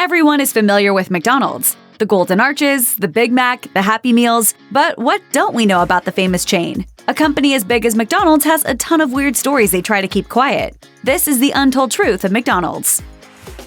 Everyone is familiar with McDonald's. The Golden Arches, the Big Mac, the Happy Meals. But what don't we know about the famous chain? A company as big as McDonald's has a ton of weird stories they try to keep quiet. This is the untold truth of McDonald's.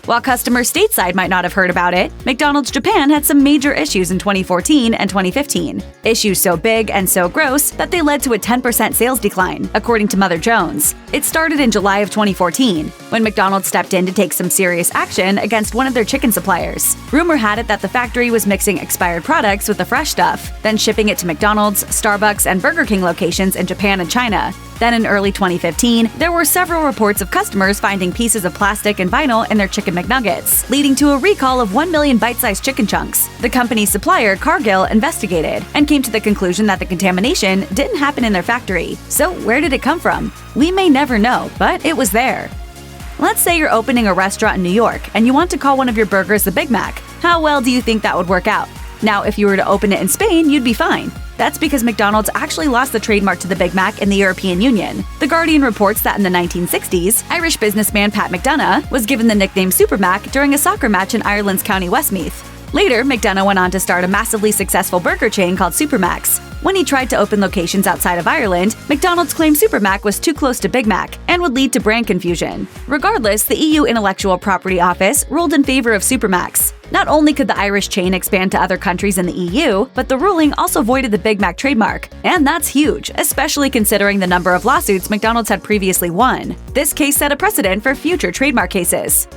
While customers stateside might not have heard about it, McDonald's Japan had some major issues in 2014 and 2015. Issues so big and so gross that they led to a 10% sales decline, according to Mother Jones. It started in July of 2014, when McDonald's stepped in to take some serious action against one of their chicken suppliers. Rumor had it that the factory was mixing expired products with the fresh stuff, then shipping it to McDonald's, Starbucks, and Burger King locations in Japan and China. Then in early 2015, there were several reports of customers finding pieces of plastic and vinyl in their chicken McNuggets, leading to a recall of 1 million bite-sized chicken chunks. The company's supplier, Cargill, investigated and came to the conclusion that the contamination didn't happen in their factory. So where did it come from? We may never know, but it was there. Let's say you're opening a restaurant in New York and you want to call one of your burgers the Big Mac. How well do you think that would work out? Now, if you were to open it in Spain, you'd be fine. That's because McDonald's actually lost the trademark to the Big Mac in the European Union. The Guardian reports that in the 1960s, Irish businessman Pat McDonough was given the nickname Super Mac during a soccer match in Ireland's County Westmeath. Later, McDonough went on to start a massively successful burger chain called Super Mac's. When he tried to open locations outside of Ireland, McDonald's claimed Super Mac was too close to Big Mac and would lead to brand confusion. Regardless, the EU Intellectual Property Office ruled in favor of Super Mac's. Not only could the Irish chain expand to other countries in the EU, but the ruling also voided the Big Mac trademark. And that's huge, especially considering the number of lawsuits McDonald's had previously won. This case set a precedent for future trademark cases.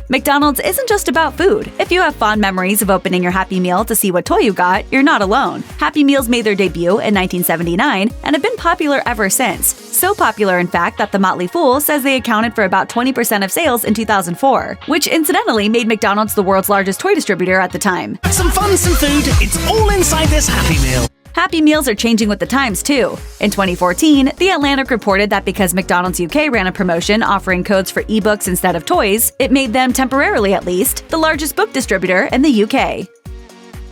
McDonald's isn't just about food. If you have fond memories of opening your Happy Meal to see what toy you got, you're not alone. Happy Meals made their debut in 1979 and have been popular ever since. So popular, in fact, that The Motley Fool says they accounted for about 20% of sales in 2004, which incidentally made McDonald's the world's largest toy distributor at the time. Some fun, some food, it's all inside this Happy Meal. Happy Meals are changing with the times, too. In 2014, The Atlantic reported that because McDonald's UK ran a promotion offering codes for ebooks instead of toys, it made them, temporarily at least, the largest book distributor in the UK.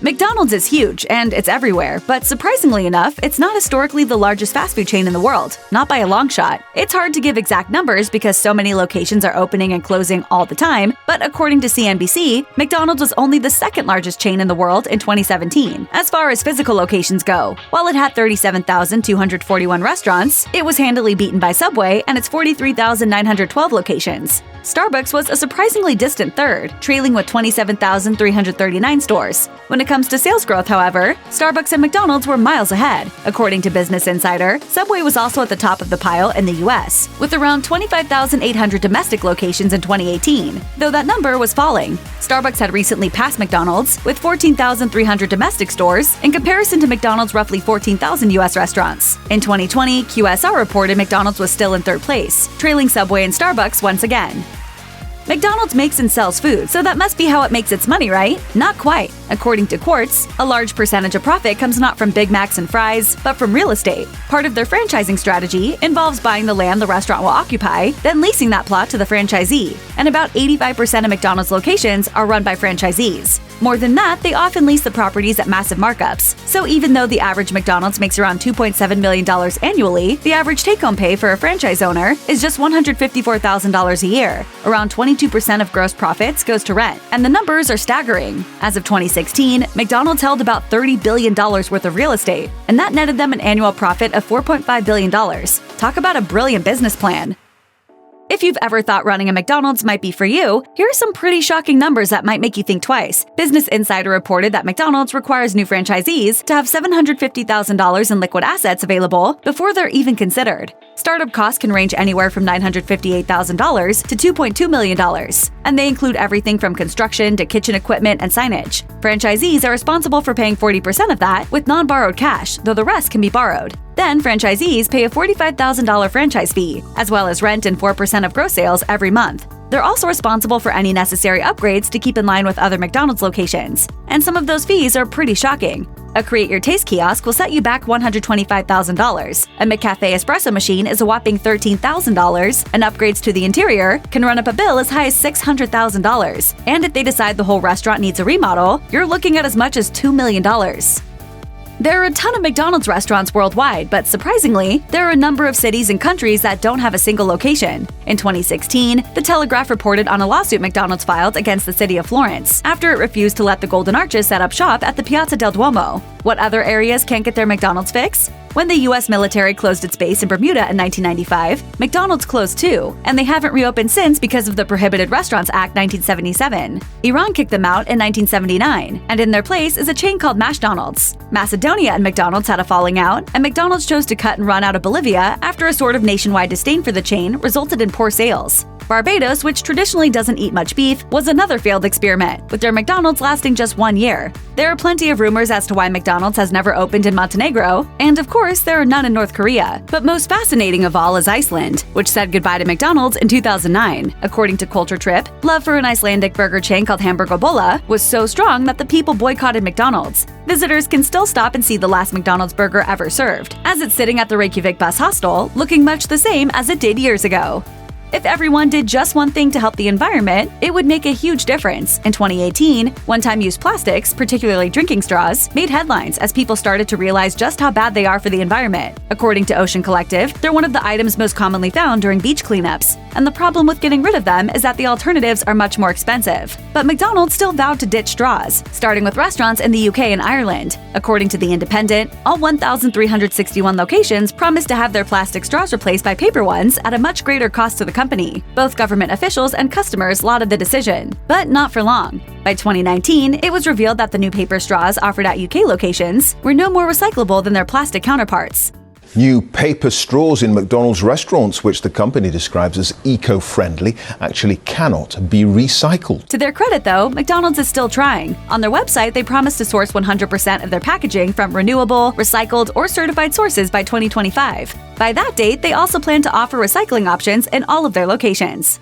McDonald's is huge, and it's everywhere, but surprisingly enough, it's not historically the largest fast food chain in the world, not by a long shot. It's hard to give exact numbers because so many locations are opening and closing all the time, but according to CNBC, McDonald's was only the second largest chain in the world in 2017, as far as physical locations go. While it had 37,241 restaurants, it was handily beaten by Subway and its 43,912 locations. Starbucks was a surprisingly distant third, trailing with 27,339 stores. When it comes to sales growth, however, Starbucks and McDonald's were miles ahead. According to Business Insider, Subway was also at the top of the pile in the US, with around 25,800 domestic locations in 2018, though that number was falling. Starbucks had recently passed McDonald's, with 14,300 domestic stores, in comparison to McDonald's roughly 14,000 US restaurants. In 2020, QSR reported McDonald's was still in third place, trailing Subway and Starbucks once again. McDonald's makes and sells food, so that must be how it makes its money, right? Not quite. According to Quartz, a large percentage of profit comes not from Big Macs and fries, but from real estate. Part of their franchising strategy involves buying the land the restaurant will occupy, then leasing that plot to the franchisee. And about 85% of McDonald's locations are run by franchisees. More than that, they often lease the properties at massive markups. So even though the average McDonald's makes around $2.7 million annually, the average take-home pay for a franchise owner is just $154,000 a year. Around 22% of gross profits goes to rent, and the numbers are staggering. As of 2016, McDonald's held about $30 billion worth of real estate, and that netted them an annual profit of $4.5 billion. Talk about a brilliant business plan. If you've ever thought running a McDonald's might be for you, here are some pretty shocking numbers that might make you think twice. Business Insider reported that McDonald's requires new franchisees to have $750,000 in liquid assets available before they're even considered. Startup costs can range anywhere from $958,000 to $2.2 million, and they include everything from construction to kitchen equipment and signage. Franchisees are responsible for paying 40% of that with non-borrowed cash, though the rest can be borrowed. Then, franchisees pay a $45,000 franchise fee, as well as rent and 4% of gross sales every month. They're also responsible for any necessary upgrades to keep in line with other McDonald's locations. And some of those fees are pretty shocking. A Create Your Taste kiosk will set you back $125,000. A McCafe espresso machine is a whopping $13,000, and upgrades to the interior can run up a bill as high as $600,000. And if they decide the whole restaurant needs a remodel, you're looking at as much as $2 million. There are a ton of McDonald's restaurants worldwide, but surprisingly, there are a number of cities and countries that don't have a single location. In 2016, The Telegraph reported on a lawsuit McDonald's filed against the city of Florence after it refused to let the Golden Arches set up shop at the Piazza del Duomo. What other areas can't get their McDonald's fix? When the U.S. military closed its base in Bermuda in 1995, McDonald's closed too, and they haven't reopened since because of the Prohibited Restaurants Act 1977. Iran kicked them out in 1979, and in their place is a chain called McDonald's. Macedonia and McDonald's had a falling out, and McDonald's chose to cut and run out of Bolivia after a sort of nationwide disdain for the chain resulted in poor sales. Barbados, which traditionally doesn't eat much beef, was another failed experiment, with their McDonald's lasting just 1 year. There are plenty of rumors as to why McDonald's has never opened in Montenegro, and of course, there are none in North Korea. But most fascinating of all is Iceland, which said goodbye to McDonald's in 2009. According to Culture Trip, love for an Icelandic burger chain called Hamburgerbolla was so strong that the people boycotted McDonald's. Visitors can still stop and see the last McDonald's burger ever served, as it's sitting at the Reykjavik bus hostel, looking much the same as it did years ago. If everyone did just one thing to help the environment, it would make a huge difference. In 2018, one-time-use plastics, particularly drinking straws, made headlines as people started to realize just how bad they are for the environment. According to Ocean Collective, they're one of the items most commonly found during beach cleanups, and the problem with getting rid of them is that the alternatives are much more expensive. But McDonald's still vowed to ditch straws, starting with restaurants in the UK and Ireland. According to The Independent, all 1,361 locations promised to have their plastic straws replaced by paper ones at a much greater cost to the company. Both government officials and customers lauded the decision, but not for long. By 2019, it was revealed that the new paper straws offered at UK locations were no more recyclable than their plastic counterparts. New paper straws in McDonald's restaurants, which the company describes as eco-friendly, actually cannot be recycled. To their credit, though, McDonald's is still trying. On their website, they promise to source 100% of their packaging from renewable, recycled, or certified sources by 2025. By that date, they also plan to offer recycling options in all of their locations.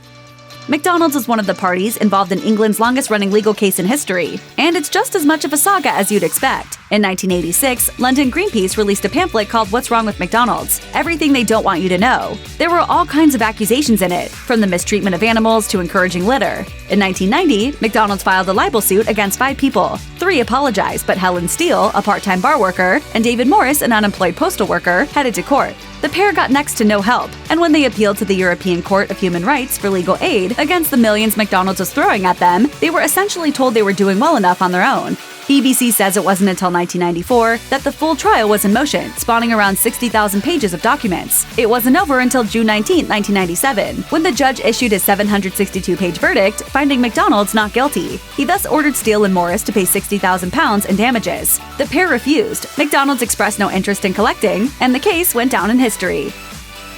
McDonald's is one of the parties involved in England's longest-running legal case in history, and it's just as much of a saga as you'd expect. In 1986, London Greenpeace released a pamphlet called What's Wrong with McDonald's? Everything They Don't Want You to Know. There were all kinds of accusations in it, from the mistreatment of animals to encouraging litter. In 1990, McDonald's filed a libel suit against 5 people. 3 apologized, but Helen Steele, a part-time bar worker, and David Morris, an unemployed postal worker, headed to court. The pair got next to no help, and when they appealed to the European Court of Human Rights for legal aid against the millions McDonald's was throwing at them, they were essentially told they were doing well enough on their own. BBC says it wasn't until 1994 that the full trial was in motion, spawning around 60,000 pages of documents. It wasn't over until June 19, 1997, when the judge issued a 762-page verdict, finding McDonald's not guilty. He thus ordered Steele and Morris to pay £60,000 in damages. The pair refused. McDonald's expressed no interest in collecting, and the case went down in history.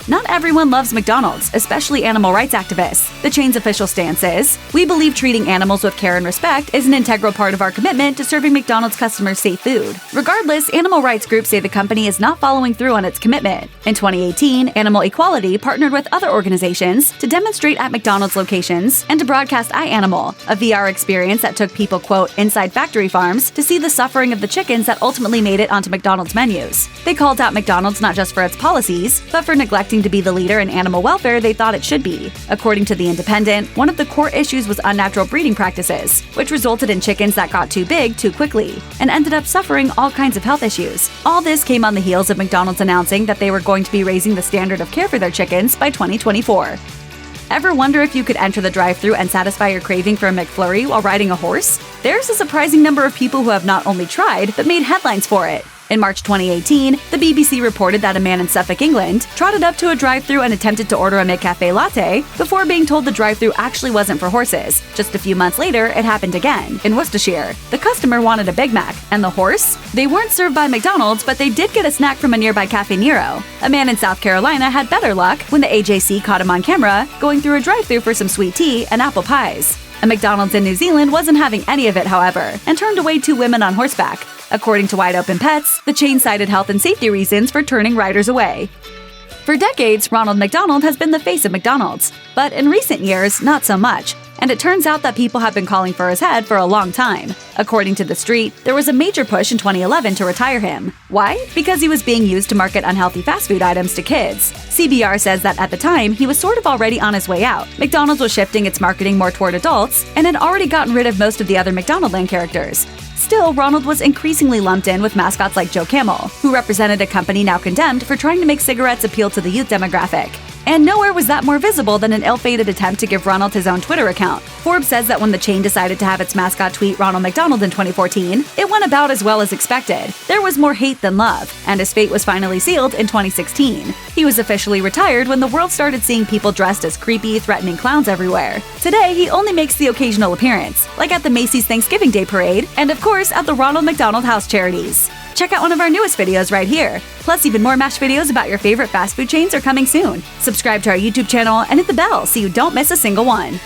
Not everyone loves McDonald's, especially animal rights activists. The chain's official stance is, "We believe treating animals with care and respect is an integral part of our commitment to serving McDonald's customers safe food." Regardless, animal rights groups say the company is not following through on its commitment. In 2018, Animal Equality partnered with other organizations to demonstrate at McDonald's locations and to broadcast iAnimal, a VR experience that took people, quote, inside factory farms to see the suffering of the chickens that ultimately made it onto McDonald's menus. They called out McDonald's not just for its policies, but for neglecting to be the leader in animal welfare they thought it should be. According to The Independent, one of the core issues was unnatural breeding practices, which resulted in chickens that got too big too quickly and ended up suffering all kinds of health issues. All this came on the heels of McDonald's announcing that they were going to be raising the standard of care for their chickens by 2024. Ever wonder if you could enter the drive-thru and satisfy your craving for a McFlurry while riding a horse? There's a surprising number of people who have not only tried, but made headlines for it. In March 2018, the BBC reported that a man in Suffolk, England, trotted up to a drive-thru and attempted to order a McCafe latte before being told the drive-thru actually wasn't for horses. Just a few months later, it happened again, in Worcestershire. The customer wanted a Big Mac, and the horse? They weren't served by McDonald's, but they did get a snack from a nearby Cafe Nero. A man in South Carolina had better luck when the AJC caught him on camera going through a drive-thru for some sweet tea and apple pies. A McDonald's in New Zealand wasn't having any of it, however, and turned away 2 women on horseback. According to Wide Open Pets, the chain cited health and safety reasons for turning riders away. For decades, Ronald McDonald has been the face of McDonald's, but in recent years, not so much. and it turns out that people have been calling for his head for a long time. According to The Street, there was a major push in 2011 to retire him. Why? Because he was being used to market unhealthy fast food items to kids. CBR says that at the time, he was sort of already on his way out. McDonald's was shifting its marketing more toward adults and had already gotten rid of most of the other McDonaldland characters. Still, Ronald was increasingly lumped in with mascots like Joe Camel, who represented a company now condemned for trying to make cigarettes appeal to the youth demographic. And nowhere was that more visible than an ill-fated attempt to give Ronald his own Twitter account. Forbes says that when the chain decided to have its mascot tweet Ronald McDonald in 2014, it went about as well as expected. There was more hate than love, and his fate was finally sealed in 2016. He was officially retired when the world started seeing people dressed as creepy, threatening clowns everywhere. Today, he only makes the occasional appearance, like at the Macy's Thanksgiving Day Parade, and of course at the Ronald McDonald House Charities. Check out one of our newest videos right here. Plus, even more MASH videos about your favorite fast food chains are coming soon. Subscribe to our YouTube channel and hit the bell so you don't miss a single one.